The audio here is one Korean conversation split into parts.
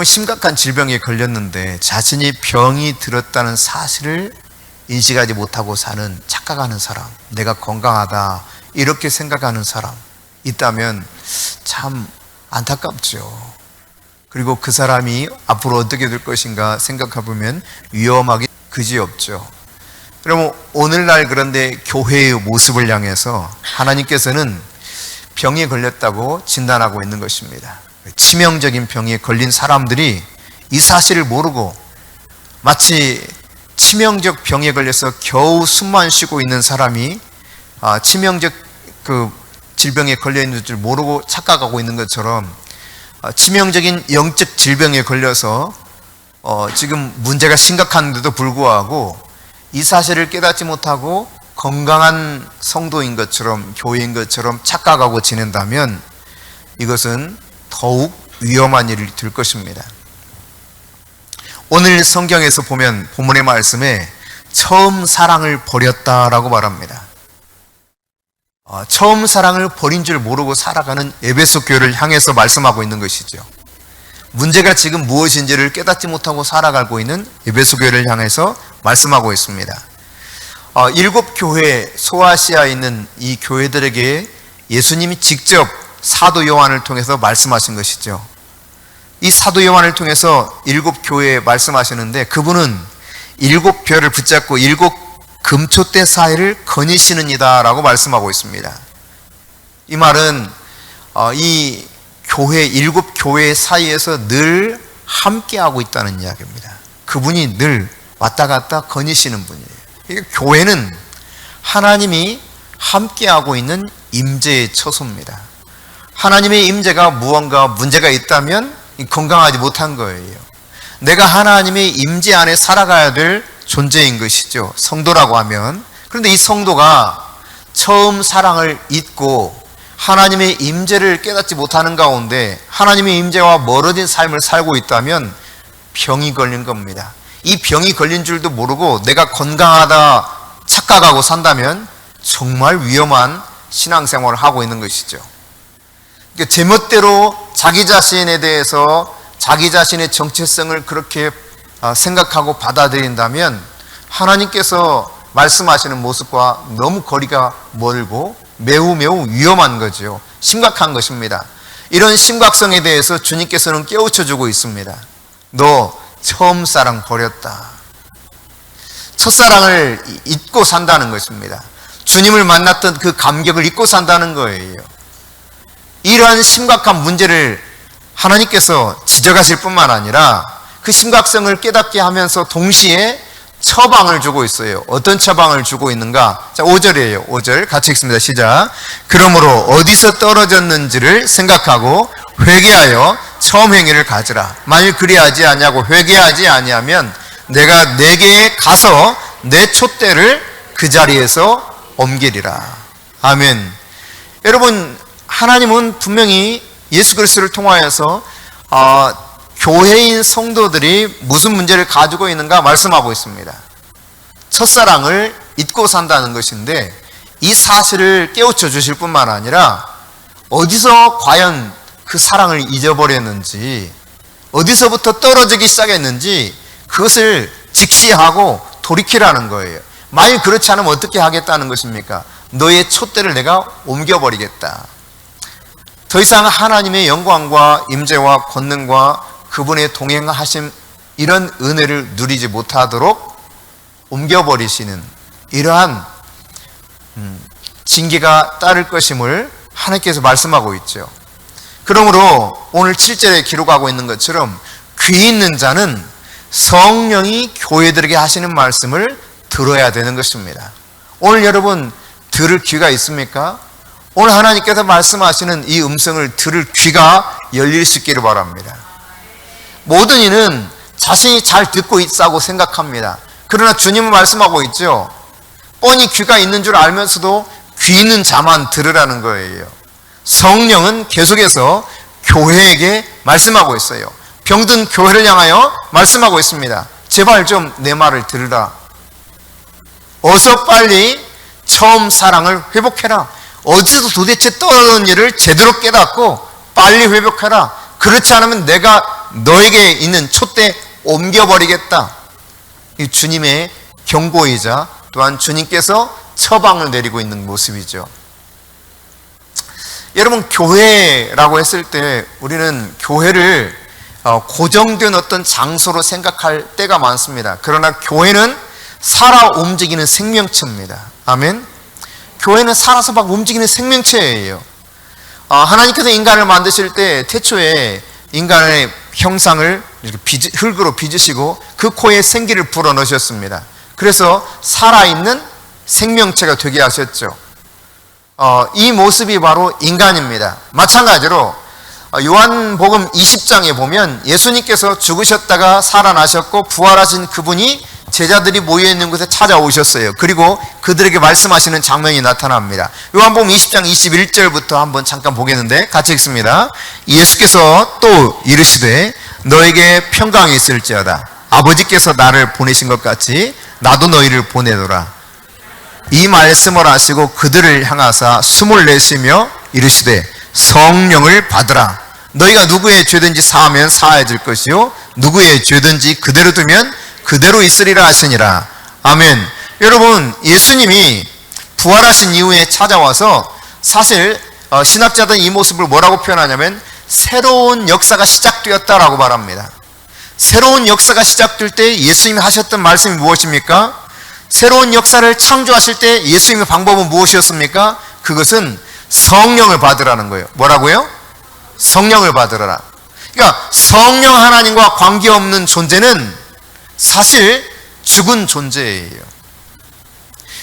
여러분, 심각한 질병에 걸렸는데 자신이 병이 들었다는 사실을 인식하지 못하고 사는, 착각하는 사람, 내가 건강하다 이렇게 생각하는 사람 있다면 참 안타깝죠. 그리고 그 사람이 앞으로 어떻게 될 것인가 생각해보면 위험하기 그지없죠. 여러분, 오늘날 그런데 교회의 모습을 향해서 하나님께서는 병에 걸렸다고 진단하고 있는 것입니다. 치명적인 병에 걸린 사람들이 이 사실을 모르고 마치 치명적 병에 걸려서 겨우 숨만 쉬고 있는 사람이 치명적 그 질병에 걸려 있는 줄 모르고 착각하고 있는 것처럼 치명적인 영적 질병에 걸려서 지금 문제가 심각한데도 불구하고 이 사실을 깨닫지 못하고 건강한 성도인 것처럼, 교회인 것처럼 착각하고 지낸다면 이것은 더욱 위험한 일이 될 것입니다. 오늘 성경에서 보면 본문의 말씀에 처음 사랑을 버렸다라고 말합니다. 처음 사랑을 버린 줄 모르고 살아가는 에베소 교회를 향해서 말씀하고 있는 것이죠. 문제가 지금 무엇인지를 깨닫지 못하고 살아가고 있는 에베소 교회를 향해서 말씀하고 있습니다. 7교회 소아시아에 있는 이 교회들에게 예수님이 직접 사도 요한을 통해서 말씀하신 것이죠. 이 사도 요한을 통해서 7교회에 말씀하시는데 그분은 7별을 붙잡고 7 금초대 사이를 거니시는 이다 라고 말씀하고 있습니다. 이 말은 이 교회, 7교회 사이에서 늘 함께하고 있다는 이야기입니다. 그분이 늘 왔다 갔다 거니시는 분이에요. 교회는 하나님이 함께하고 있는 임재의 처소입니다. 하나님의 임재가 무언가 문제가 있다면 건강하지 못한 거예요. 내가 하나님의 임재 안에 살아가야 될 존재인 것이죠. 성도라고 하면. 그런데 이 성도가 처음 사랑을 잊고 하나님의 임재를 깨닫지 못하는 가운데 하나님의 임재와 멀어진 삶을 살고 있다면 병이 걸린 겁니다. 이 병이 걸린 줄도 모르고 내가 건강하다 착각하고 산다면 정말 위험한 신앙생활을 하고 있는 것이죠. 그러니까 제멋대로 자기 자신에 대해서 자기 자신의 정체성을 그렇게 생각하고 받아들인다면 하나님께서 말씀하시는 모습과 너무 거리가 멀고 매우 위험한 거죠. 심각한 것입니다. 이런 심각성에 대해서 주님께서는 깨우쳐주고 있습니다. 너 처음 사랑 버렸다. 첫사랑을 잊고 산다는 것입니다. 주님을 만났던 그 감격을 잊고 산다는 거예요. 이러한 심각한 문제를 하나님께서 지적하실 뿐만 아니라 그 심각성을 깨닫게 하면서 동시에 처방을 주고 있어요. 어떤 처방을 주고 있는가? 자, 5절이에요. 5절 같이 읽습니다. 시작. 그러므로 어디서 떨어졌는지를 생각하고 회개하여 처음 행위를 가지라. 만일 그리하지 아니하고 회개하지 아니하면 내가 내게 가서 내 촛대를 그 자리에서 옮기리라. 아멘. 여러분, 하나님은 분명히 예수 그리스도를 통하여서 교회인 성도들이 무슨 문제를 가지고 있는가 말씀하고 있습니다. 첫사랑을 잊고 산다는 것인데 이 사실을 깨우쳐 주실 뿐만 아니라 어디서 과연 그 사랑을 잊어버렸는지, 어디서부터 떨어지기 시작했는지 그것을 직시하고 돌이키라는 거예요. 만일 그렇지 않으면 어떻게 하겠다는 것입니까? 너의 촛대를 내가 옮겨버리겠다. 더 이상 하나님의 영광과 임재와 권능과 그분의 동행하심, 이런 은혜를 누리지 못하도록 옮겨버리시는 이러한 징계가 따를 것임을 하나님께서 말씀하고 있죠. 그러므로 오늘 7절에 기록하고 있는 것처럼 귀 있는 자는 성령이 교회들에게 하시는 말씀을 들어야 되는 것입니다. 오늘 여러분 들을 귀가 있습니까? 오늘 하나님께서 말씀하시는 이 음성을 들을 귀가 열릴 수 있기를 바랍니다. 모든 이는 자신이 잘 듣고 있다고 생각합니다. 그러나 주님은 말씀하고 있죠. 뻔히 귀가 있는 줄 알면서도 귀 있는 자만 들으라는 거예요. 성령은 계속해서 교회에게 말씀하고 있어요. 병든 교회를 향하여 말씀하고 있습니다. 제발 좀 내 말을 들으라. 어서 빨리 처음 사랑을 회복해라. 어디서 도대체 떨어진 일을 제대로 깨닫고 빨리 회복해라. 그렇지 않으면 내가 너에게 있는 촛대 옮겨버리겠다. 이 주님의 경고이자 또한 주님께서 처방을 내리고 있는 모습이죠. 여러분, 교회라고 했을 때 우리는 교회를 고정된 어떤 장소로 생각할 때가 많습니다. 그러나 교회는 살아 움직이는 생명체입니다. 아멘. 교회는 살아서 막 움직이는 생명체예요. 하나님께서 인간을 만드실 때 태초에 인간의 형상을 이렇게 흙으로 빚으시고 그 코에 생기를 불어넣으셨습니다. 그래서 살아있는 생명체가 되게 하셨죠. 이 모습이 바로 인간입니다. 마찬가지로 요한복음 20장에 보면 예수님께서 죽으셨다가 살아나셨고 부활하신 그분이 제자들이 모여있는 곳에 찾아오셨어요. 그리고 그들에게 말씀하시는 장면이 나타납니다. 요한복음 20장 21절부터 한번 잠깐 보겠는데 같이 읽습니다. 예수께서 또 이르시되 너에게 평강이 있을지어다. 아버지께서 나를 보내신 것 같이 나도 너희를 보내노라. 이 말씀을 하시고 그들을 향하사 숨을 내쉬며 이르시되 성령을 받으라. 너희가 누구의 죄든지 사하면 사해질 것이요 누구의 죄든지 그대로 두면 그대로 있으리라 하시니라. 아멘. 여러분, 예수님이 부활하신 이후에 찾아와서 사실 신학자들은 이 모습을 뭐라고 표현하냐면 새로운 역사가 시작되었다라고 말합니다. 새로운 역사가 시작될 때 예수님이 하셨던 말씀이 무엇입니까? 새로운 역사를 창조하실 때 예수님의 방법은 무엇이었습니까? 그것은 성령을 받으라는 거예요. 뭐라고요? 성령을 받으라. 그러니까 성령 하나님과 관계없는 존재는 사실 죽은 존재예요.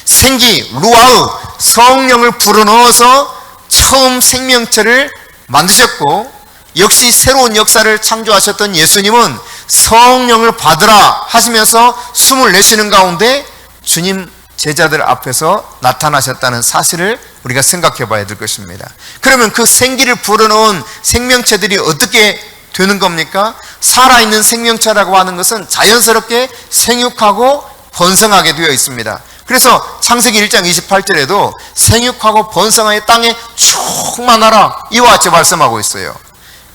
생기, 루아우, 성령을 불어넣어서 처음 생명체를 만드셨고 역시 새로운 역사를 창조하셨던 예수님은 성령을 받으라 하시면서 숨을 내쉬는 가운데 주님 제자들 앞에서 나타나셨다는 사실을 우리가 생각해 봐야 될 것입니다. 그러면 그 생기를 불어넣은 생명체들이 어떻게 되는 겁니까? 살아있는 생명체라고 하는 것은 자연스럽게 생육하고 번성하게 되어 있습니다. 그래서 창세기 1장 28절에도 생육하고 번성하여 땅에 충만하라 이와 같이 말씀하고 있어요.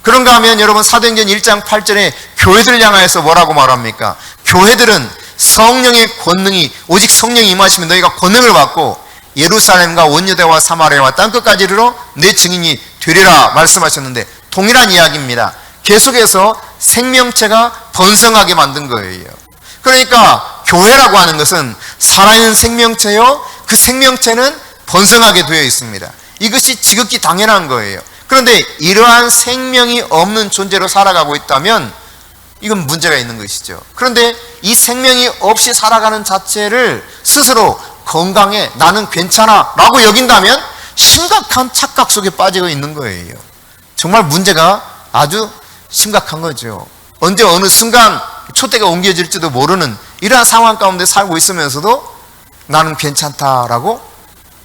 그런가 하면 여러분 사도행전 1장 8절에 교회들을 향하여서 뭐라고 말합니까? 교회들은 성령의 권능이 오직 성령이 임하시면 너희가 권능을 받고 예루살렘과 온 유대와 사마리아와 땅끝까지 이르러 내 증인이 되리라 말씀하셨는데 동일한 이야기입니다. 계속해서 생명체가 번성하게 만든 거예요. 그러니까 교회라고 하는 것은 살아있는 생명체요, 그 생명체는 번성하게 되어 있습니다. 이것이 지극히 당연한 거예요. 그런데 이러한 생명이 없는 존재로 살아가고 있다면 이건 문제가 있는 것이죠. 그런데 이 생명이 없이 살아가는 자체를 스스로 건강해, 나는 괜찮아 라고 여긴다면 심각한 착각 속에 빠지고 있는 거예요. 정말 문제가 아주 심각한 거죠. 언제 어느 순간 촛대가 옮겨질지도 모르는 이러한 상황 가운데 살고 있으면서도 나는 괜찮다라고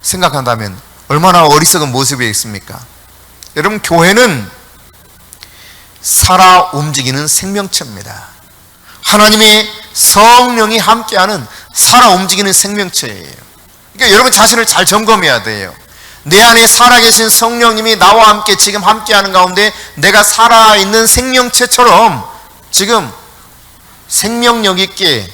생각한다면 얼마나 어리석은 모습이 있습니까? 여러분, 교회는 살아 움직이는 생명체입니다. 하나님의 성령이 함께하는 살아 움직이는 생명체예요. 그러니까 여러분 자신을 잘 점검해야 돼요. 내 안에 살아계신 성령님이 나와 함께 지금 함께하는 가운데 내가 살아있는 생명체처럼 지금 생명력 있게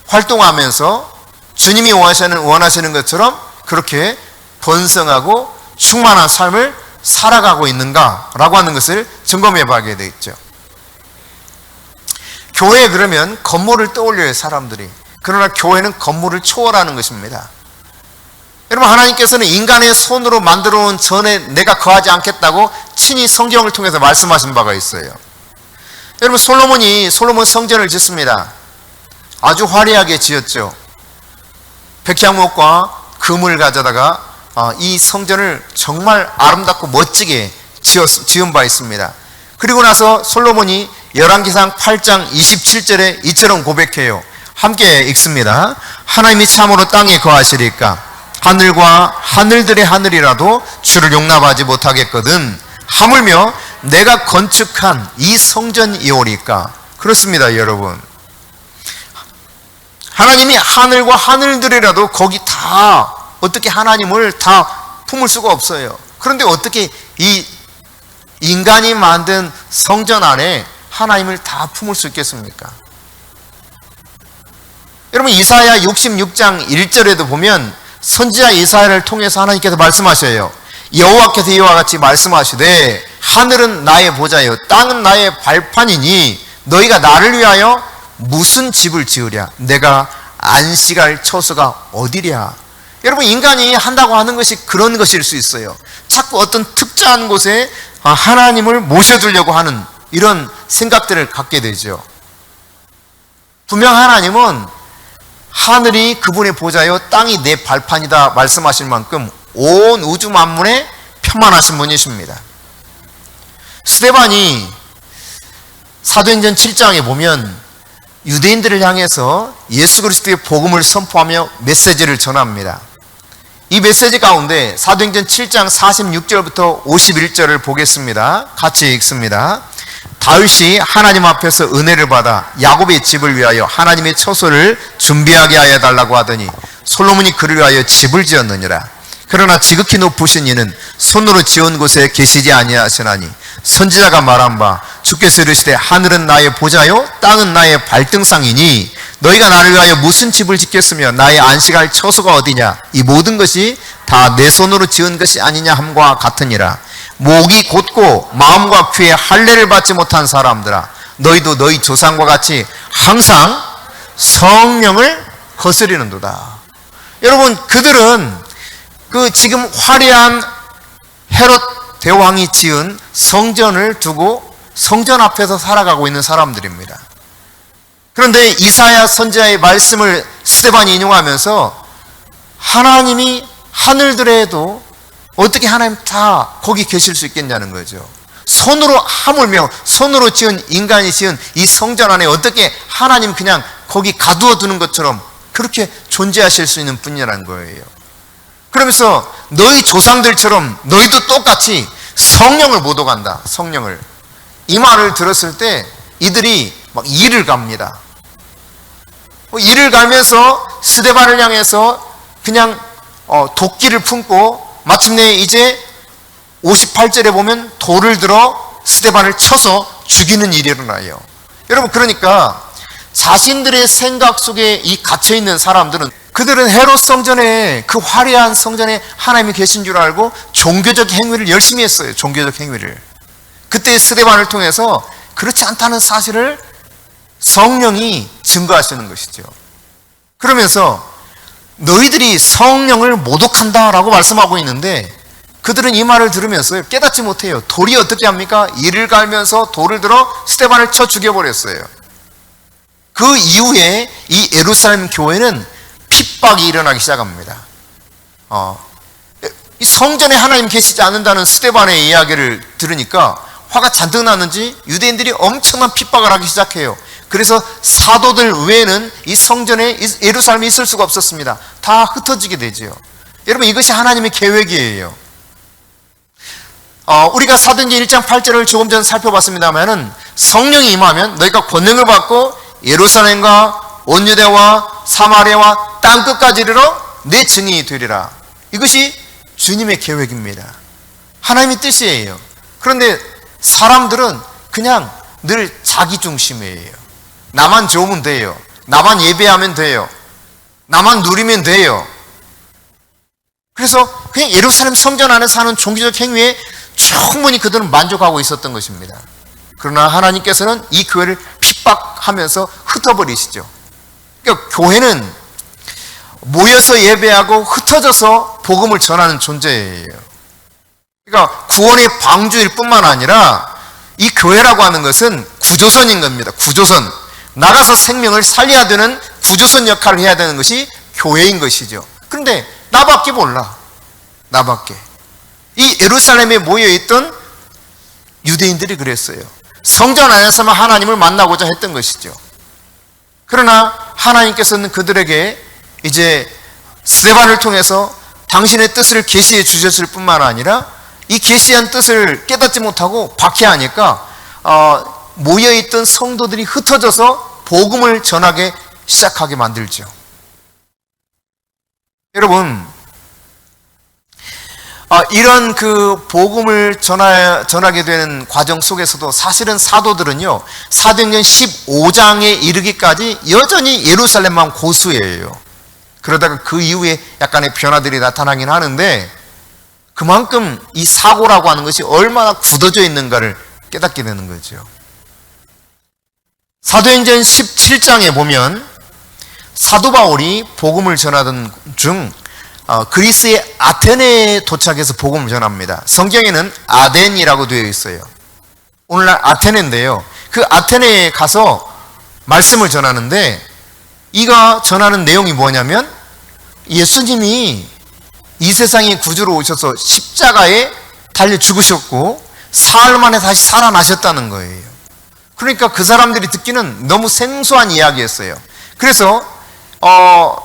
활동하면서 주님이 원하시는 것처럼 그렇게 번성하고 충만한 삶을 살아가고 있는가라고 하는 것을 점검해 봐야 되겠죠. 교회 그러면 건물을 떠올려요, 사람들이. 그러나 교회는 건물을 초월하는 것입니다. 여러분, 하나님께서는 인간의 손으로 만들어 놓은 전에 내가 거하지 않겠다고 친히 성경을 통해서 말씀하신 바가 있어요. 여러분, 솔로몬 성전을 짓습니다. 아주 화려하게 지었죠. 백향목과 금을 가져다가 이 성전을 정말 아름답고 멋지게 지은 바 있습니다. 그리고 나서 솔로몬이 열왕기상 8장 27절에 이처럼 고백해요. 함께 읽습니다. 하나님이 참으로 땅에 거하시리까 하늘과 하늘들의 하늘이라도 주를 용납하지 못하겠거든 하물며 내가 건축한 이 성전이오리까. 그렇습니다, 여러분. 하나님이 하늘과 하늘들이라도 거기 다 어떻게 하나님을 다 품을 수가 없어요. 그런데 어떻게 이 인간이 만든 성전 안에 하나님을 다 품을 수 있겠습니까? 여러분, 이사야 66장 1절에도 보면 선지자 이사야를 통해서 하나님께서 말씀하셔요. 여호와께서 이와 같이 말씀하시되 하늘은 나의 보좌요 땅은 나의 발판이니 너희가 나를 위하여 무슨 집을 지으랴? 내가 안식할 처소가 어디랴? 여러분, 인간이 한다고 하는 것이 그런 것일 수 있어요. 자꾸 어떤 특정한 곳에 하나님을 모셔두려고 하는 이런 생각들을 갖게 되죠. 분명 하나님은 하늘이 그분의 보좌요 땅이 내 발판이다 말씀하실 만큼 온 우주 만물에 편만하신 분이십니다. 스데반이 사도행전 7장에 보면 유대인들을 향해서 예수 그리스도의 복음을 선포하며 메시지를 전합니다. 이 메시지 가운데 사도행전 7장 46절부터 51절을 보겠습니다. 같이 읽습니다. 다윗이 하나님 앞에서 은혜를 받아 야곱의 집을 위하여 하나님의 처소를 준비하게 하여 달라고 하더니 솔로몬이 그를 위하여 집을 지었느니라. 그러나 지극히 높으신 이는 손으로 지은 곳에 계시지 아니하시나니 선지자가 말한 바 주께서 이르시되 하늘은 나의 보좌요 땅은 나의 발등상이니 너희가 나를 위하여 무슨 집을 짓겠으며 나의 안식할 처소가 어디냐? 이 모든 것이 다 내 손으로 지은 것이 아니냐 함과 같으니라. 목이 곧고 마음과 귀에 할례를 받지 못한 사람들아, 너희도 너희 조상과 같이 항상 성령을 거스리는도다. 여러분, 그들은 그 지금 화려한 헤롯 대왕이 지은 성전을 두고 성전 앞에서 살아가고 있는 사람들입니다. 그런데 이사야 선지자의 말씀을 스데반이 인용하면서 하나님이 하늘들에도 어떻게 하나님 다 거기 계실 수 있겠냐는 거죠. 손으로 하물며 손으로 지은 인간이 지은 이 성전 안에 어떻게 하나님 그냥 거기 가두어 두는 것처럼 그렇게 존재하실 수 있는 분이라는 거예요. 그러면서 너희 조상들처럼 너희도 똑같이 성령을 못 오간다. 성령을. 이 말을 들었을 때 이들이 막 이를 갑니다. 이를 가면서 스데반을 향해서 그냥 도끼를 품고 마침내 이제 58절에 보면 돌을 들어 스데반을 쳐서 죽이는 일이 일어나요. 여러분, 그러니까 자신들의 생각 속에 이 갇혀있는 사람들은 그들은 헤롯 성전에 그 화려한 성전에 하나님이 계신 줄 알고 종교적 행위를 열심히 했어요. 종교적 행위를. 그때 스데반을 통해서 그렇지 않다는 사실을 성령이 증거하시는 것이죠. 그러면서 너희들이 성령을 모독한다라고 말씀하고 있는데 그들은 이 말을 들으면서 깨닫지 못해요. 돌이 어떻게 합니까? 이를 갈면서 돌을 들어 스데반을 쳐 죽여버렸어요. 그 이후에 이 예루살렘 교회는 핍박이 일어나기 시작합니다. 이 성전에 하나님 계시지 않는다는 스데반의 이야기를 들으니까 화가 잔뜩 났는지 유대인들이 엄청난 핍박을 하기 시작해요. 그래서 사도들 외에는 이 성전에 예루살렘에 있을 수가 없었습니다. 다 흩어지게 되죠. 여러분, 이것이 하나님의 계획이에요. 우리가 사도행전 1장 8절을 조금 전 살펴봤습니다만은 성령이 임하면 너희가 권능을 받고 예루살렘과 온 유대와 사마리아와 땅끝까지 이르러 내 증인이 되리라. 이것이 주님의 계획입니다. 하나님의 뜻이에요. 그런데 사람들은 그냥 늘 자기 중심이에요. 나만 좋으면 돼요. 나만 예배하면 돼요. 나만 누리면 돼요. 그래서 그냥 예루살렘 성전 안에 사는 종교적 행위에 충분히 그들은 만족하고 있었던 것입니다. 그러나 하나님께서는 이 교회를 핍박하면서 흩어버리시죠. 그러니까 교회는 모여서 예배하고 흩어져서 복음을 전하는 존재예요. 그러니까 구원의 방주일 뿐만 아니라 이 교회라고 하는 것은 구조선인 겁니다. 구조선. 나가서 생명을 살려야 되는 구조선 역할을 해야 되는 것이 교회인 것이죠. 그런데 나밖에 몰라. 나밖에. 이 예루살렘에 모여있던 유대인들이 그랬어요. 성전 안에서만 하나님을 만나고자 했던 것이죠. 그러나 하나님께서는 그들에게 이제 스데반을 통해서 당신의 뜻을 계시해 주셨을 뿐만 아니라 이 계시한 뜻을 깨닫지 못하고 박해하니까 모여있던 성도들이 흩어져서 복음을 전하게 시작하게 만들죠. 여러분, 이런 그 복음을 전하게 되는 과정 속에서도 사실은 사도들은요, 사도행전 15장에 이르기까지 여전히 예루살렘만 고수예요. 그러다가 그 이후에 약간의 변화들이 나타나긴 하는데, 그만큼 이 사고라고 하는 것이 얼마나 굳어져 있는가를 깨닫게 되는 거죠. 사도행전 17장에 보면 사도 바울이 복음을 전하던 중 그리스의 아테네에 도착해서 복음을 전합니다. 성경에는 아덴이라고 되어 있어요. 오늘날 아테네인데요, 그 아테네에 가서 말씀을 전하는데, 이가 전하는 내용이 뭐냐면 예수님이 이 세상에 구주로 오셔서 십자가에 달려 죽으셨고 사흘 만에 다시 살아나셨다는 거예요. 그러니까 그 사람들이 듣기는 너무 생소한 이야기였어요. 그래서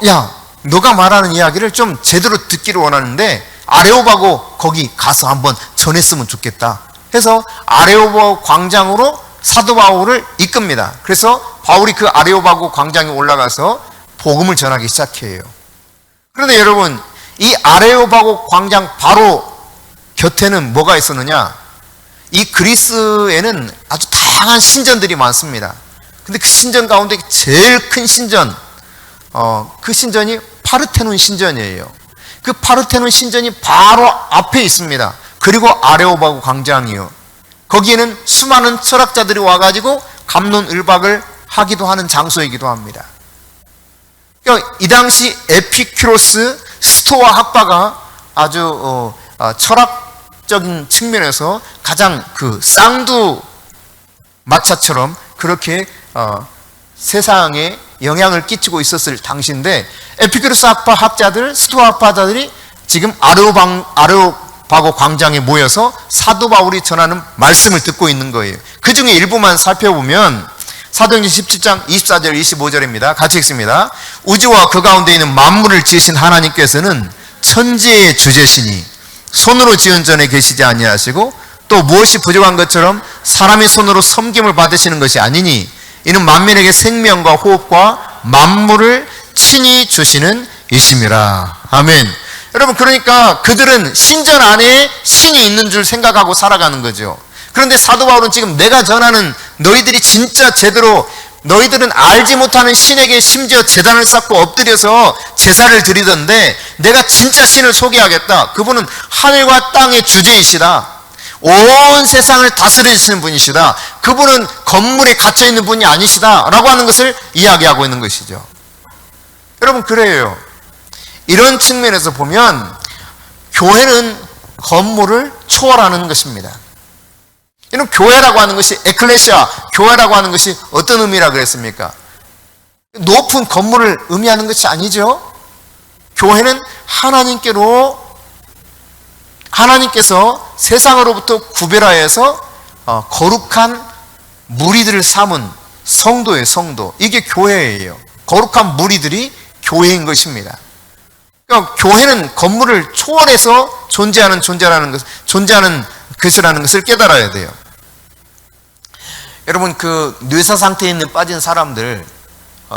야, 너가 말하는 이야기를 좀 제대로 듣기를 원하는데 아레오바고 거기 가서 한번 전했으면 좋겠다 해서 아레오바고 광장으로 사도 바울을 이끕니다. 그래서 바울이 그 아레오바고 광장에 올라가서 복음을 전하기 시작해요. 그런데 여러분, 이 아레오바고 광장 바로 곁에는 뭐가 있었느냐? 이 그리스에는 아주 다양한 신전들이 많습니다. 근데 그 신전 가운데 제일 큰 신전, 그 신전이 파르테논 신전이에요. 그 파르테논 신전이 바로 앞에 있습니다. 그리고 아레오바고 광장이요. 거기에는 수많은 철학자들이 와가지고 갑론을박을 하기도 하는 장소이기도 합니다. 그러니까 이 당시 에피큐로스 스토아 학파가 아주 철학적인 측면에서 가장 그 쌍두마차처럼 그렇게 세상에 영향을 끼치고 있었을 당시인데, 에피큐로스 학파 학자들, 스토아 학파자들이 지금 아레오바고 광장에 모여서 사도 바울이 전하는 말씀을 듣고 있는 거예요. 그 중에 일부만 살펴보면 사도행전 17장 24절 25절입니다. 같이 읽습니다. 우주와 그 가운데 있는 만물을 지으신 하나님께서는 천지의 주제시니 손으로 지은 전에 계시지 아니하시고 또 무엇이 부족한 것처럼 사람의 손으로 섬김을 받으시는 것이 아니니 이는 만민에게 생명과 호흡과 만물을 친히 주시는 이심이라. 아멘. 여러분, 그러니까 그들은 신전 안에 신이 있는 줄 생각하고 살아가는 거죠. 그런데 사도 바울은 지금 내가 전하는 너희들이 진짜 제대로, 너희들은 알지 못하는 신에게 심지어 제단을 쌓고 엎드려서 제사를 드리던데 내가 진짜 신을 소개하겠다. 그분은 하늘과 땅의 주제이시다. 온 세상을 다스리시는 분이시다. 그분은 건물에 갇혀있는 분이 아니시다 라고 하는 것을 이야기하고 있는 것이죠. 여러분, 그래요. 이런 측면에서 보면 교회는 건물을 초월하는 것입니다. 이런 교회라고 하는 것이, 에클레시아, 교회라고 하는 것이 어떤 의미라 그랬습니까? 높은 건물을 의미하는 것이 아니죠. 교회는 하나님께서 세상으로부터 구별하여서 거룩한 무리들을 삼은 성도의 성도, 이게 교회예요. 거룩한 무리들이 교회인 것입니다. 그러니까 교회는 건물을 초월해서 존재하는 것이라는 것을 깨달아야 돼요. 여러분, 그 뇌사 상태에 있는 빠진 사람들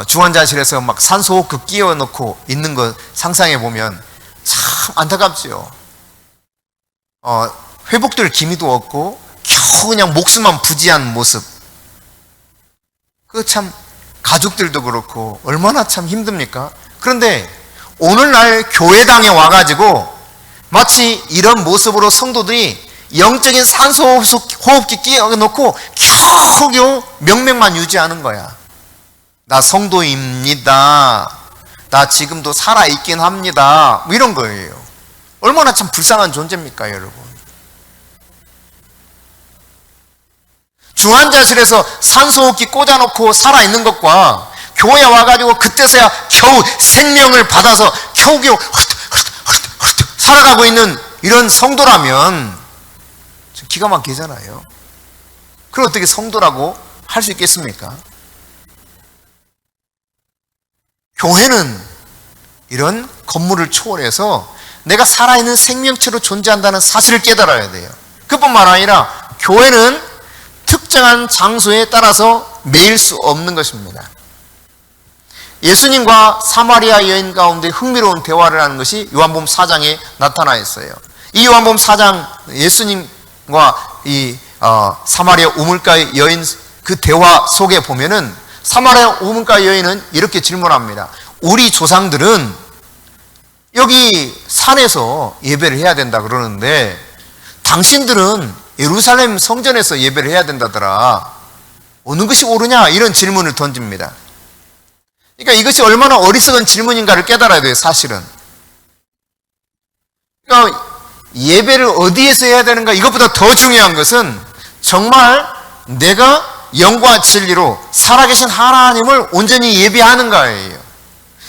중환자실에서 막 산소호흡기 끼워 넣고 있는 거 상상해 보면 참 안타깝지요. 회복될 기미도 없고 겨우 그냥 목숨만 부지한 모습. 그 참 가족들도 그렇고 얼마나 참 힘듭니까? 그런데 오늘날 교회당에 와가지고 마치 이런 모습으로 성도들이 영적인 산소호흡기 끼워놓고 겨우 명맥만 유지하는 거야. 나 성도입니다. 나 지금도 살아있긴 합니다. 뭐 이런 거예요. 얼마나 참 불쌍한 존재입니까, 여러분? 중환자실에서 산소호흡기 꽂아놓고 살아있는 것과 교회에 와가지고 그때서야 겨우 생명을 받아서 겨우 살아가고 있는 이런 성도라면 기가 막히잖아요. 그걸 어떻게 성도라고 할 수 있겠습니까? 교회는 이런 건물을 초월해서 내가 살아있는 생명체로 존재한다는 사실을 깨달아야 돼요. 그뿐만 아니라 교회는 특정한 장소에 따라서 매일 수 없는 것입니다. 예수님과 사마리아 여인 가운데 흥미로운 대화를 하는 것이 요한복음 4장에 나타나 있어요. 이 요한복음 4장 예수님과 이 사마리아 우물가의 여인 그 대화 속에 보면은 사마리아 우물가 여인은 이렇게 질문합니다. 우리 조상들은 여기 산에서 예배를 해야 된다 그러는데 당신들은 예루살렘 성전에서 예배를 해야 된다더라. 어느 것이 옳으냐? 이런 질문을 던집니다. 그러니까 이것이 얼마나 어리석은 질문인가를 깨달아야 돼요, 사실은. 그러니까 예배를 어디에서 해야 되는가? 이것보다 더 중요한 것은 정말 내가 영과 진리로 살아계신 하나님을 온전히 예배하는가예요.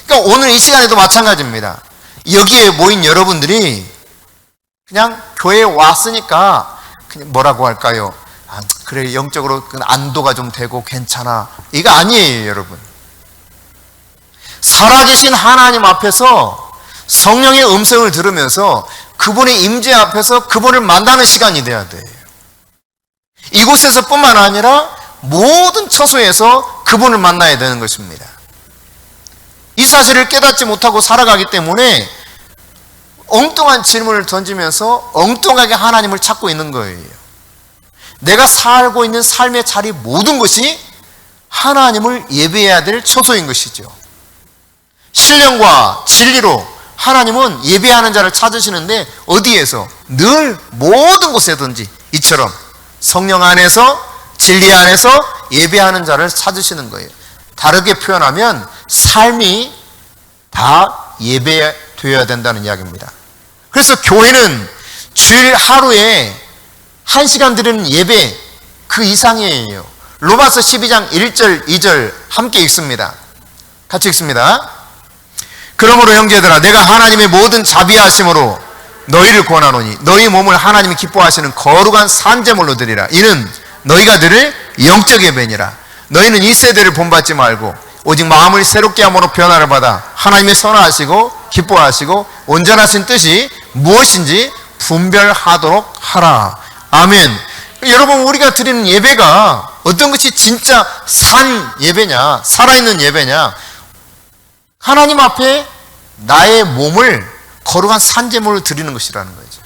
그러니까 오늘 이 시간에도 마찬가지입니다. 여기에 모인 여러분들이 그냥 교회에 왔으니까 그냥 뭐라고 할까요? 그래, 영적으로 안도가 좀 되고 괜찮아. 이거 아니에요, 여러분. 살아계신 하나님 앞에서 성령의 음성을 들으면서 그분의 임재 앞에서 그분을 만나는 시간이 돼야 돼요. 이곳에서 뿐만 아니라 모든 처소에서 그분을 만나야 되는 것입니다. 이 사실을 깨닫지 못하고 살아가기 때문에 엉뚱한 질문을 던지면서 엉뚱하게 하나님을 찾고 있는 거예요. 내가 살고 있는 삶의 자리 모든 것이 하나님을 예배해야 될 처소인 것이죠. 신령과 진리로 하나님은 예배하는 자를 찾으시는데 어디에서? 늘 모든 곳에든지 이처럼 성령 안에서 진리 안에서 예배하는 자를 찾으시는 거예요. 다르게 표현하면 삶이 다 예배되어야 된다는 이야기입니다. 그래서 교회는 주일 하루에 1시간 드리는 예배 그 이상이에요. 로마서 12장 1절 2절 함께 읽습니다. 같이 읽습니다. 그러므로 형제들아 내가 하나님의 모든 자비하심으로 너희를 권하노니 너희 몸을 하나님이 기뻐하시는 거룩한 산제물로 드리라. 이는 너희가 드릴 영적 예배니라. 너희는 이 세대를 본받지 말고 오직 마음을 새롭게 함으로 변화를 받아 하나님의 선하시고 기뻐하시고 온전하신 뜻이 무엇인지 분별하도록 하라. 아멘. 여러분, 우리가 드리는 예배가 어떤 것이 진짜 산 예배냐, 살아있는 예배냐? 하나님 앞에 나의 몸을 거룩한 산제물로 드리는 것이라는 거죠.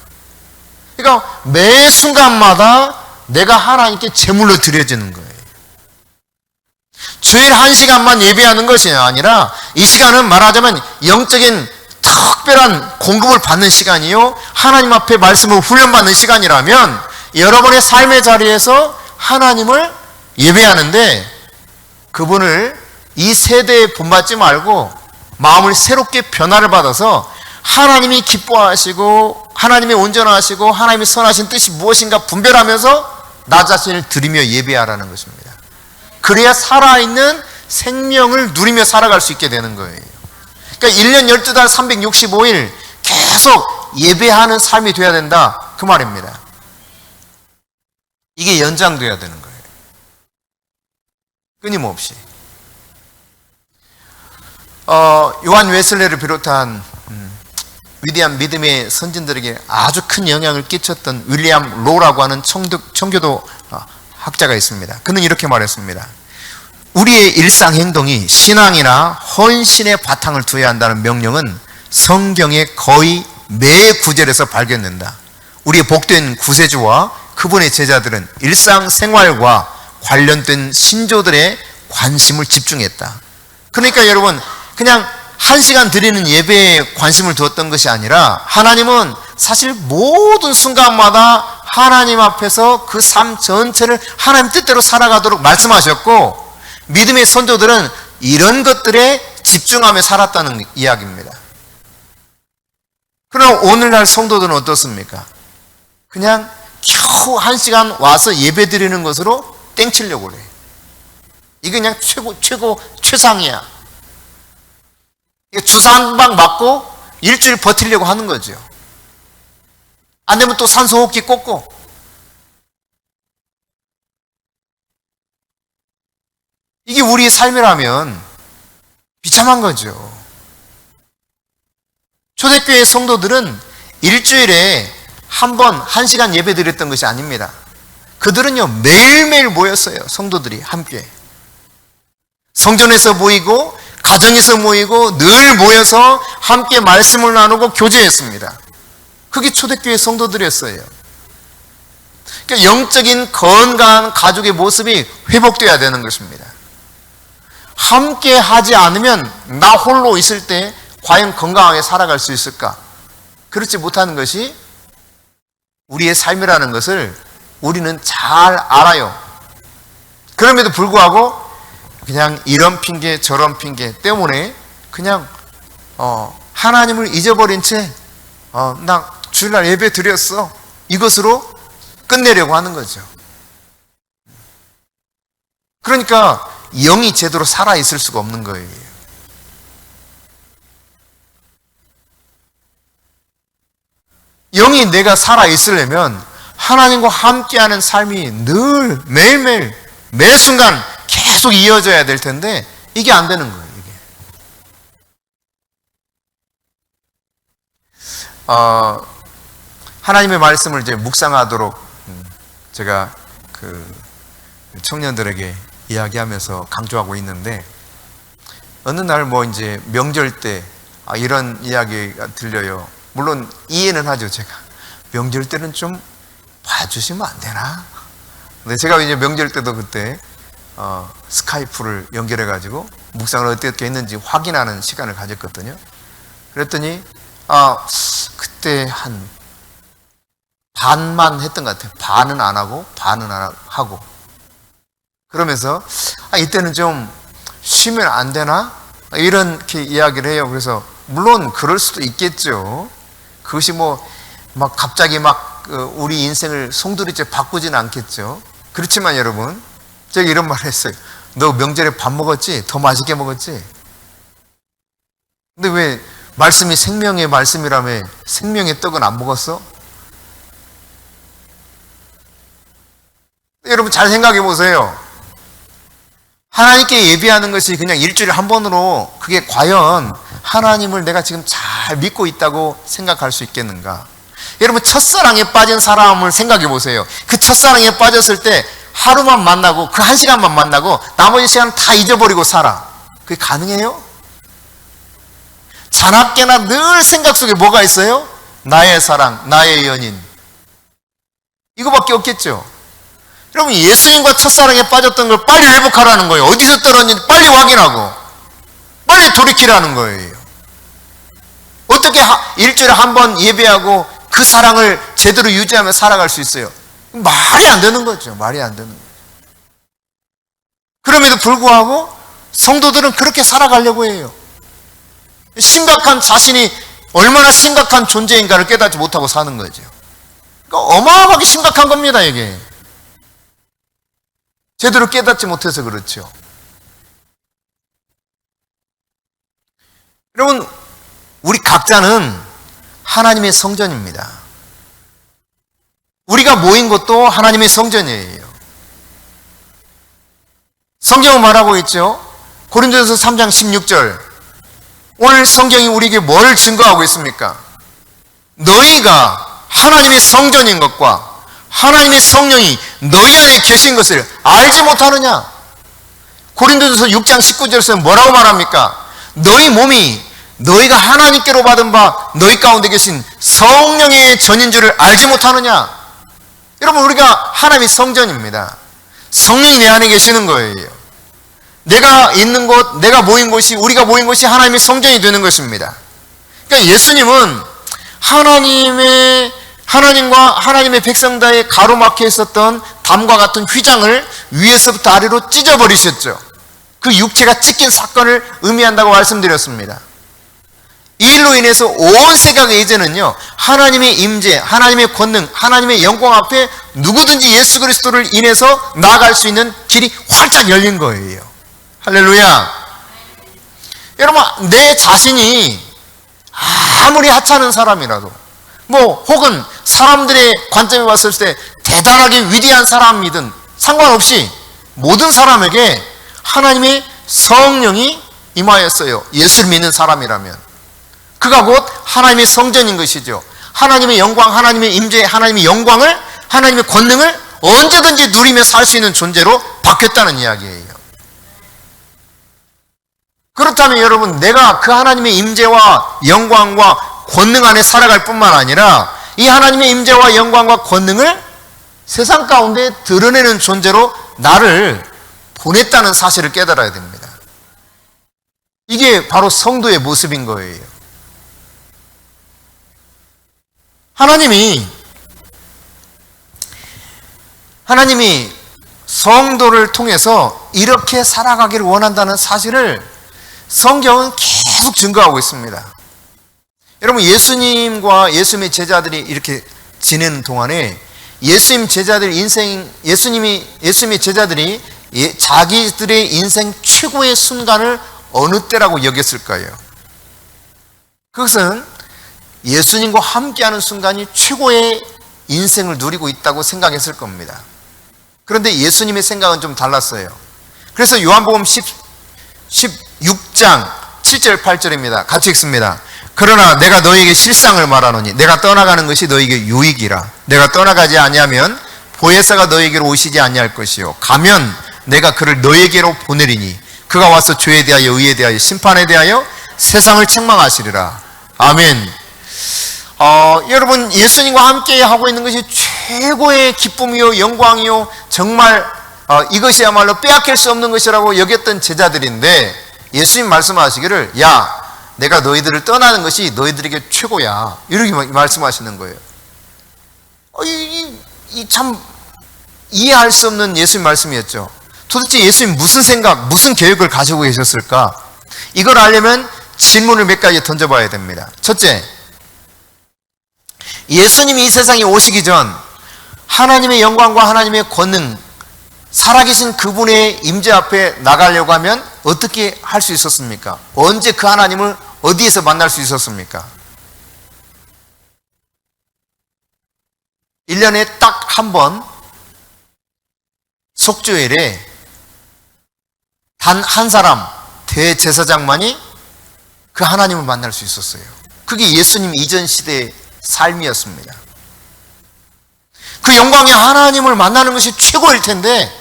그러니까 매 순간마다 내가 하나님께 제물로 드려지는 거예요. 주일 1시간만 예배하는 것이 아니라 이 시간은 말하자면 영적인 특별한 공급을 받는 시간이요, 하나님 앞에 말씀을 훈련받는 시간이라면 여러분의 삶의 자리에서 하나님을 예배하는데 그분을 이 세대에 본받지 말고 마음을 새롭게 변화를 받아서 하나님이 기뻐하시고 하나님이 온전하시고 하나님이 선하신 뜻이 무엇인가 분별하면서 나 자신을 드리며 예배하라는 것입니다. 그래야 살아있는 생명을 누리며 살아갈 수 있게 되는 거예요. 그러니까 1년 12달 365일 계속 예배하는 삶이 되어야 된다, 그 말입니다. 이게 연장돼야 되는 거예요. 끊임없이. 요한 웨슬레를 비롯한 위대한 믿음의 선진들에게 아주 큰 영향을 끼쳤던 윌리엄 로라고 하는 청교도 학자가 있습니다. 그는 이렇게 말했습니다. 우리의 일상 행동이 신앙이나 헌신의 바탕을 두어야 한다는 명령은 성경의 거의 매 구절에서 발견된다. 우리의 복된 구세주와 그분의 제자들은 일상생활과 관련된 신조들의 관심을 집중했다. 그러니까 여러분, 그냥 1시간 드리는 예배에 관심을 두었던 것이 아니라 하나님은 사실 모든 순간마다 하나님 앞에서 그 삶 전체를 하나님 뜻대로 살아가도록 말씀하셨고, 믿음의 선조들은 이런 것들에 집중하며 살았다는 이야기입니다. 그럼 오늘날 성도들은 어떻습니까? 그냥 겨우 1시간 와서 예배 드리는 것으로 땡치려고 그래. 이게 그냥 최상이야. 주사 한 방 맞고 일주일 버티려고 하는 거죠. 안 되면 또 산소호흡기 꽂고. 이게 우리의 삶이라면 비참한 거죠. 초대교회 성도들은 일주일에 한 번 1시간 예배 드렸던 것이 아닙니다. 그들은요 매일매일 모였어요. 성도들이 함께 성전에서 모이고 가정에서 모이고 늘 모여서 함께 말씀을 나누고 교제했습니다. 그게 초대교회 성도들이었어요. 그러니까 영적인 건강한 가족의 모습이 회복되어야 되는 것입니다. 함께 하지 않으면 나 홀로 있을 때 과연 건강하게 살아갈 수 있을까? 그렇지 못하는 것이 우리의 삶이라는 것을 우리는 잘 알아요. 그럼에도 불구하고 그냥 이런 핑계 저런 핑계 때문에 그냥 하나님을 잊어버린 채 나 주일날 예배 드렸어, 이것으로 끝내려고 하는 거죠. 그러니까 영이 제대로 살아있을 수가 없는 거예요. 영이 내가 살아있으려면 하나님과 함께하는 삶이 늘 매일매일 매 순간 계속 이어져야 될 텐데 이게 안 되는 거예요. 이게. 하나님의 말씀을 이제 묵상하도록 제가 그 청년들에게 이야기하면서 강조하고 있는데, 어느 날 뭐 이제 명절 때 이런 이야기가 들려요. 물론 이해는 하죠. 제가 명절 때는 좀 봐주시면 안 되나? 근데 제가 이제 명절 때도 그때 스카이프를 연결해 가지고 묵상을 어떻게 했는지 확인하는 시간을 가졌거든요. 그랬더니 그때 한 반만 했던 것 같아요. 반은 안 하고 반은 안 하고. 그러면서 이때는 좀 쉬면 안 되나? 이렇게 이야기를 해요. 그래서 물론 그럴 수도 있겠죠. 그것이 막 갑자기 우리 인생을 송두리째 바꾸지는 않겠죠. 그렇지만 여러분, 제가 이런 말 했어요. 너 명절에 밥 먹었지? 더 맛있게 먹었지? 근데 왜 말씀이 생명의 말씀이라며 생명의 떡은 안 먹었어? 여러분 잘 생각해 보세요. 하나님께 예배하는 것이 그냥 일주일에 한 번으로 그게 과연 하나님을 내가 지금 잘 믿고 있다고 생각할 수 있겠는가? 여러분 첫사랑에 빠진 사람을 생각해 보세요. 그 첫사랑에 빠졌을 때 하루만 만나고 그 한 시간만 만나고 나머지 시간 다 잊어버리고 살아. 그게 가능해요? 자나깨나 늘 생각 속에 뭐가 있어요? 나의 사랑, 나의 연인. 이거밖에 없겠죠. 여러분 예수님과 첫사랑에 빠졌던 걸 빨리 회복하라는 거예요. 어디서 떨어졌는지 빨리 확인하고 빨리 돌이키라는 거예요. 어떻게 일주일에 한 번 예배하고 그 사랑을 제대로 유지하며 살아갈 수 있어요? 말이 안 되는 거죠. 말이 안 되는 거죠. 그럼에도 불구하고 성도들은 그렇게 살아가려고 해요. 심각한 자신이 얼마나 심각한 존재인가를 깨닫지 못하고 사는 거죠. 그러니까 어마어마하게 심각한 겁니다. 이게 제대로 깨닫지 못해서 그렇죠. 여러분 우리 각자는 하나님의 성전입니다. 우리가 모인 것도 하나님의 성전이에요. 성경은 말하고 있죠. 고린도전서 3장 16절. 오늘 성경이 우리에게 뭘 증거하고 있습니까? 너희가 하나님의 성전인 것과 하나님의 성령이 너희 안에 계신 것을 알지 못하느냐? 고린도전서 6장 19절에서 뭐라고 말합니까? 너희 몸이 너희가 하나님께로 받은 바 너희 가운데 계신 성령의 전인 줄을 알지 못하느냐? 여러분 우리가 하나님의 성전입니다. 성령이 내 안에 계시는 거예요. 내가 있는 곳, 내가 모인 곳이, 우리가 모인 곳이 하나님의 성전이 되는 것입니다. 그러니까 예수님은 하나님과 하나님의 백성들의 가로막혀 있었던 담과 같은 휘장을 위에서부터 아래로 찢어버리셨죠. 그 육체가 찢긴 사건을 의미한다고 말씀드렸습니다. 이 일로 인해서 온 세계가 이제는요 하나님의 임재, 하나님의 권능, 하나님의 영광 앞에 누구든지 예수 그리스도를 인해서 나아갈 수 있는 길이 활짝 열린 거예요. 할렐루야. 여러분 내 자신이 아무리 하찮은 사람이라도 혹은 사람들의 관점에 봤을 때 대단하게 위대한 사람이든 상관없이 모든 사람에게 하나님의 성령이 임하였어요. 예수를 믿는 사람이라면 그가 곧 하나님의 성전인 것이죠. 하나님의 영광, 하나님의 임재, 하나님의 영광을, 하나님의 권능을 언제든지 누리며 살 수 있는 존재로 바뀌었다는 이야기예요. 그렇다면 여러분 내가 그 하나님의 임재와 영광과 권능 안에 살아갈 뿐만 아니라 이 하나님의 임재와 영광과 권능을 세상 가운데 드러내는 존재로 나를 보냈다는 사실을 깨달아야 됩니다. 이게 바로 성도의 모습인 거예요. 하나님이 성도를 통해서 이렇게 살아가기를 원한다는 사실을 성경은 계속 증거하고 있습니다. 여러분, 예수님과 예수님의 제자들이 이렇게 지내는 동안에 예수님의 제자들이 자기들의 인생 최고의 순간을 어느 때라고 여겼을까요? 그것은 예수님과 함께하는 순간이 최고의 인생을 누리고 있다고 생각했을 겁니다. 그런데 예수님의 생각은 좀 달랐어요. 그래서 요한복음 16장 7절 8절입니다. 같이 읽습니다. 그러나 내가 너에게 실상을 말하노니 내가 떠나가는 것이 너에게 유익이라. 내가 떠나가지 아니하면 보혜사가 너에게로 오시지 아니할 것이요 가면 내가 그를 너에게로 보내리니 그가 와서 죄에 대하여 의에 대하여 심판에 대하여 세상을 책망하시리라. 아멘. 여러분, 예수님과 함께 하고 있는 것이 최고의 기쁨이요 영광이요 정말 이것이야말로 빼앗길 수 없는 것이라고 여겼던 제자들인데 예수님 말씀하시기를 야, 내가 너희들을 떠나는 것이 너희들에게 최고야, 이렇게 말씀하시는 거예요. 참 이해할 수 없는 예수님 말씀이었죠. 도대체 예수님 무슨 생각, 무슨 계획을 가지고 계셨을까? 이걸 알려면 질문을 몇 가지 던져봐야 됩니다. 첫째, 예수님이 이 세상에 오시기 전 하나님의 영광과 하나님의 권능, 살아계신 그분의 임재 앞에 나가려고 하면 어떻게 할 수 있었습니까? 언제 그 하나님을 어디에서 만날 수 있었습니까? 1년에 딱 한 번 속죄일에 단 한 사람 대제사장만이 그 하나님을 만날 수 있었어요. 그게 예수님 이전 시대의 삶이었습니다. 그 영광의 하나님을 만나는 것이 최고일 텐데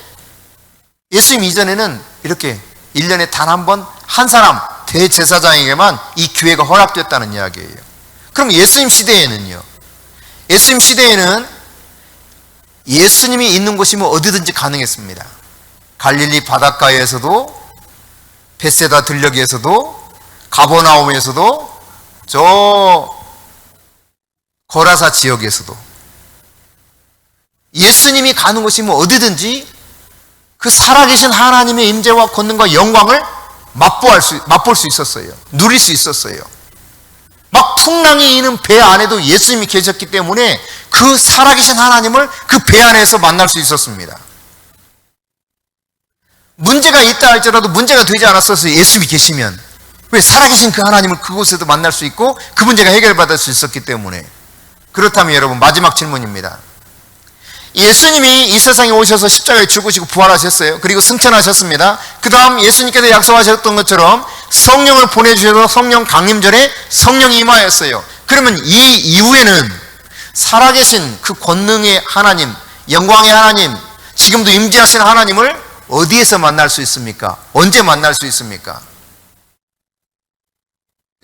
예수님 이전에는 이렇게 1년에 단 한 번 한 사람 대제사장에게만 이 기회가 허락됐다는 이야기예요. 그럼 예수님 시대에는요? 예수님 시대에는 예수님이 있는 곳이면 어디든지 가능했습니다. 갈릴리 바닷가에서도, 벳세다 들녘에서도, 가버나움에서도, 저 거라사 지역에서도 예수님이 가는 곳이면 어디든지 그 살아계신 하나님의 임재와 권능과 영광을 맛볼 수 있었어요. 누릴 수 있었어요. 막 풍랑이 이는 배 안에도 예수님이 계셨기 때문에 그 살아계신 하나님을 그 배 안에서 만날 수 있었습니다. 문제가 있다 할지라도 문제가 되지 않았었어요. 예수님이 계시면. 왜? 살아계신 그 하나님을 그곳에도 만날 수 있고 그 문제가 해결받을 수 있었기 때문에. 그렇다면 여러분, 마지막 질문입니다. 예수님이 이 세상에 오셔서 십자가에 죽으시고 부활하셨어요. 그리고 승천하셨습니다. 그 다음 예수님께서 약속하셨던 것처럼 성령을 보내주셔서 성령 강림절에 성령이 임하였어요. 그러면 이 이후에는 살아계신 그 권능의 하나님, 영광의 하나님, 지금도 임재하신 하나님을 어디에서 만날 수 있습니까? 언제 만날 수 있습니까?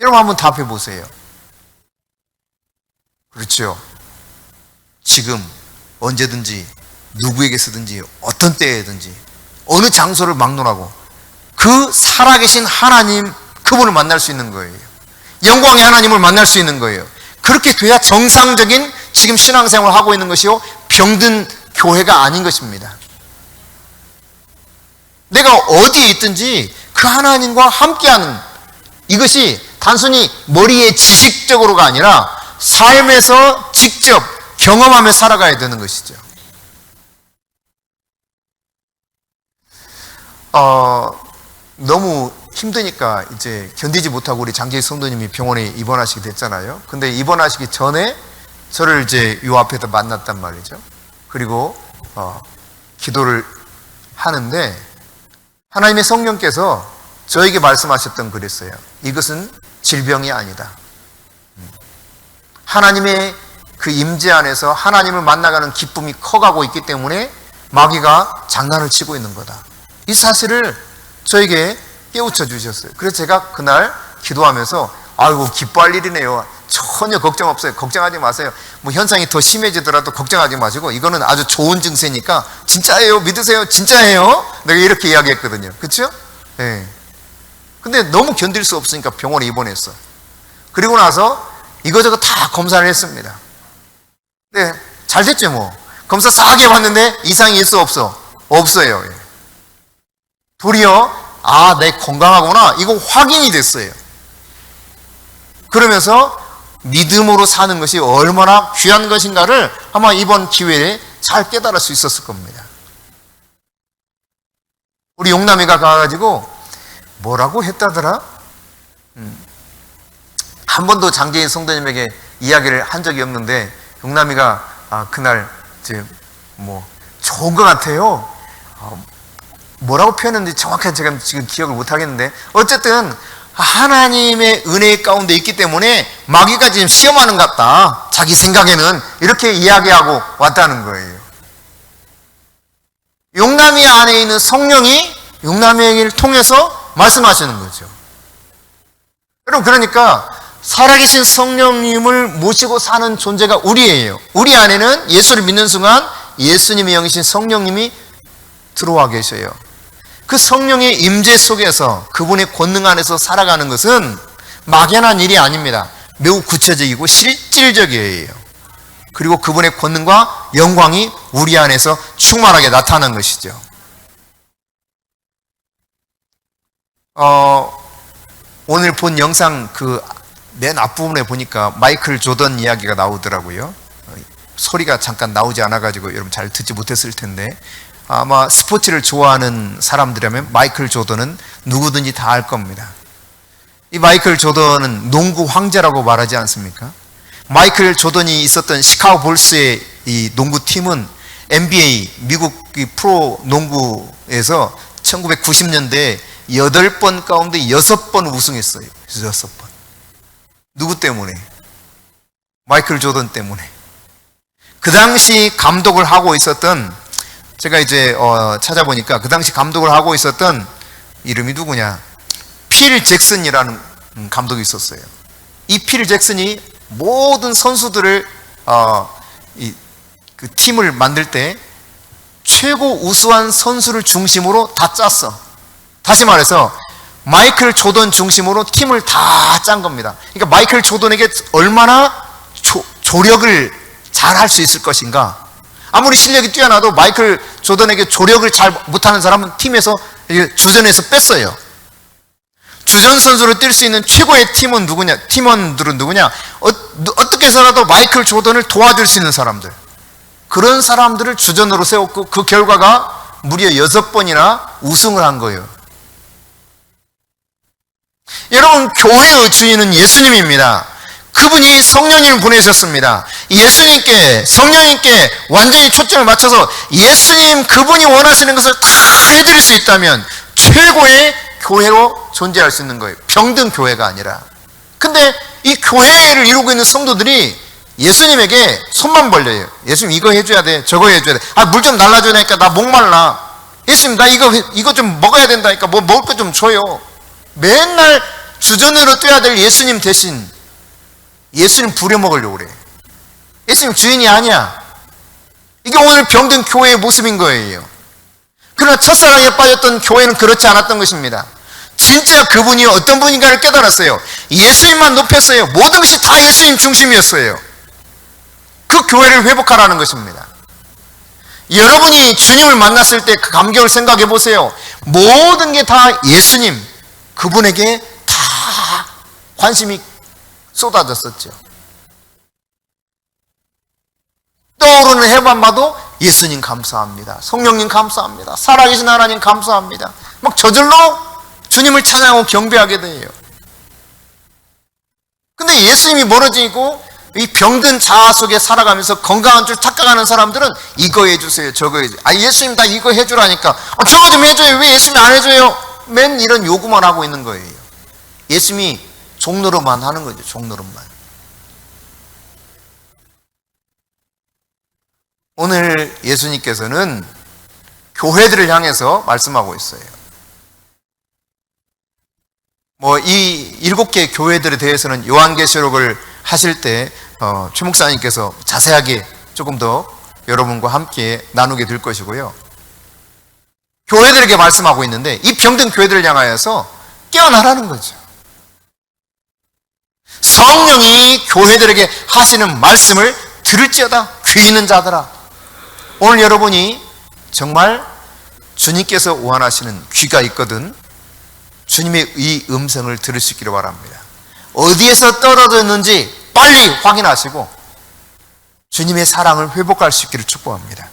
여러분 한번 답해 보세요. 그렇죠. 지금 언제든지 누구에게서든지 어떤 때에든지 어느 장소를 막론하고 그 살아계신 하나님, 그분을 만날 수 있는 거예요. 영광의 하나님을 만날 수 있는 거예요. 그렇게 돼야 정상적인 지금 신앙생활을 하고 있는 것이요 병든 교회가 아닌 것입니다. 내가 어디에 있든지 그 하나님과 함께하는, 이것이 단순히 머리의 지식적으로가 아니라 삶에서 직접 경험하며 살아가야 되는 것이죠. 너무 힘드니까 이제 견디지 못하고 우리 장재희 성도님이 병원에 입원하시게 됐잖아요. 근데 입원하시기 전에 저를 이제 요 앞에서 만났단 말이죠. 그리고 기도를 하는데 하나님의 성령께서 저에게 말씀하셨던 그랬어요. 이것은 질병이 아니다. 하나님의 그 임재 안에서 하나님을 만나가는 기쁨이 커가고 있기 때문에 마귀가 장난을 치고 있는 거다. 이 사실을 저에게 깨우쳐 주셨어요. 그래서 제가 그날 기도하면서 아이고 기뻐할 일이네요. 전혀 걱정 없어요. 걱정하지 마세요. 뭐 현상이 더 심해지더라도 걱정하지 마시고 이거는 아주 좋은 증세니까 진짜예요. 믿으세요. 진짜예요. 내가 이렇게 이야기했거든요. 그렇죠? 예. 근데 너무 견딜 수 없으니까 병원에 입원했어. 그리고 나서 이거저거 다 검사를 했습니다. 네, 잘 됐죠 뭐. 검사 싹 해봤는데 이상이 있어 없어? 없어요. 도리어 내 건강하구나 이거 확인이 됐어요. 그러면서 믿음으로 사는 것이 얼마나 귀한 것인가를 아마 이번 기회에 잘 깨달을 수 있었을 겁니다. 우리 용남이가 가가지고 뭐라고 했다더라? 한 번도 장재인 성도님에게 이야기를 한 적이 없는데 용남이가 그날 뭐 좋은 것 같아요. 뭐라고 표현했는지 정확하게 제가 지금 기억을 못 하겠는데 어쨌든 하나님의 은혜 가운데 있기 때문에 마귀가 지금 시험하는 것 같다. 자기 생각에는 이렇게 이야기하고 왔다는 거예요. 용남이 안에 있는 성령이 용남이를 통해서 말씀하시는 거죠. 여러분 그러니까 살아계신 성령님을 모시고 사는 존재가 우리예요. 우리 안에는 예수를 믿는 순간 예수님의 영이신 성령님이 들어와 계셔요. 그 성령의 임재 속에서 그분의 권능 안에서 살아가는 것은 막연한 일이 아닙니다. 매우 구체적이고 실질적이에요. 그리고 그분의 권능과 영광이 우리 안에서 충만하게 나타나는 것이죠. 오늘 본 영상 맨 앞부분에 보니까 마이클 조던 이야기가 나오더라고요. 소리가 잠깐 나오지 않아가지고 여러분 잘 듣지 못했을 텐데 아마 스포츠를 좋아하는 사람들이라면 마이클 조던은 누구든지 다 알 겁니다. 이 마이클 조던은 농구 황제라고 말하지 않습니까? 마이클 조던이 있었던 시카고 불스의 이 농구팀은 NBA 미국 프로 농구에서 1990년대에 8번 가운데 6번 우승했어요. 6번. 누구 때문에? 마이클 조던 때문에. 그 당시 감독을 하고 있었던 제가 이제 찾아보니까 그 당시 감독을 하고 있었던 이름이 누구냐? 필 잭슨이라는 감독이 있었어요. 이 필 잭슨이 모든 선수들을 그 팀을 만들 때 최고 우수한 선수를 중심으로 다 짰어. 다시 말해서 마이클 조던 중심으로 팀을 다 짠 겁니다. 그러니까 마이클 조던에게 얼마나 조력을 잘 할 수 있을 것인가. 아무리 실력이 뛰어나도 마이클 조던에게 조력을 잘 못하는 사람은 팀에서 주전에서 뺐어요. 주전 선수로 뛸 수 있는 최고의 팀은 누구냐? 팀원들은 누구냐? 어떻게 해서라도 마이클 조던을 도와줄 수 있는 사람들. 그런 사람들을 주전으로 세웠고 그 결과가 무려 6번이나 우승을 한 거예요. 여러분 교회의 주인은 예수님입니다. 그분이 성령님을 보내셨습니다. 예수님께 성령님께 완전히 초점을 맞춰서 예수님 그분이 원하시는 것을 다 해드릴 수 있다면 최고의 교회로 존재할 수 있는 거예요. 병든 교회가 아니라. 근데 이 교회를 이루고 있는 성도들이 예수님에게 손만 벌려요. 예수님 이거 해줘야 돼, 저거 해줘야 돼. 물 좀 달라줘야 되니까 나 목말라. 예수님 나 이거 좀 먹어야 된다니까 뭐 먹을 거 좀 줘요. 맨날 주전으로 뛰어야 될 예수님 대신 예수님 부려먹으려고 그래. 예수님 주인이 아니야. 이게 오늘 병든 교회의 모습인 거예요. 그러나 첫사랑에 빠졌던 교회는 그렇지 않았던 것입니다. 진짜 그분이 어떤 분인가를 깨달았어요. 예수님만 높였어요. 모든 것이 다 예수님 중심이었어요. 그 교회를 회복하라는 것입니다. 여러분이 주님을 만났을 때 그 감격을 생각해 보세요. 모든 게 다 예수님 그분에게 다 관심이 쏟아졌었죠. 떠오르는 해만 봐도 예수님 감사합니다. 성령님 감사합니다. 살아계신 하나님 감사합니다. 막 저절로 주님을 찬양하고 경배하게 돼요. 근데 예수님이 멀어지고 이 병든 자아 속에 살아가면서 건강한 줄 착각하는 사람들은 이거 해주세요, 저거 해주세요. 예수님 다 이거 해주라니까. 저거 좀 해줘요. 왜 예수님이 안 해줘요? 맨 이런 요구만 하고 있는 거예요. 예수님이 종로로만 하는 거죠. 종로로만. 오늘 예수님께서는 교회들을 향해서 말씀하고 있어요. 이 7개 교회들에 대해서는 요한계시록을 하실 때 최 목사님께서 자세하게 조금 더 여러분과 함께 나누게 될 것이고요. 교회들에게 말씀하고 있는데 이 병든 교회들을 향하여서 깨어나라는 거죠. 성령이 교회들에게 하시는 말씀을 들을지어다 귀 있는 자들아. 오늘 여러분이 정말 주님께서 원하시는 귀가 있거든 주님의 이 음성을 들을 수 있기를 바랍니다. 어디에서 떨어졌는지 빨리 확인하시고 주님의 사랑을 회복할 수 있기를 축복합니다.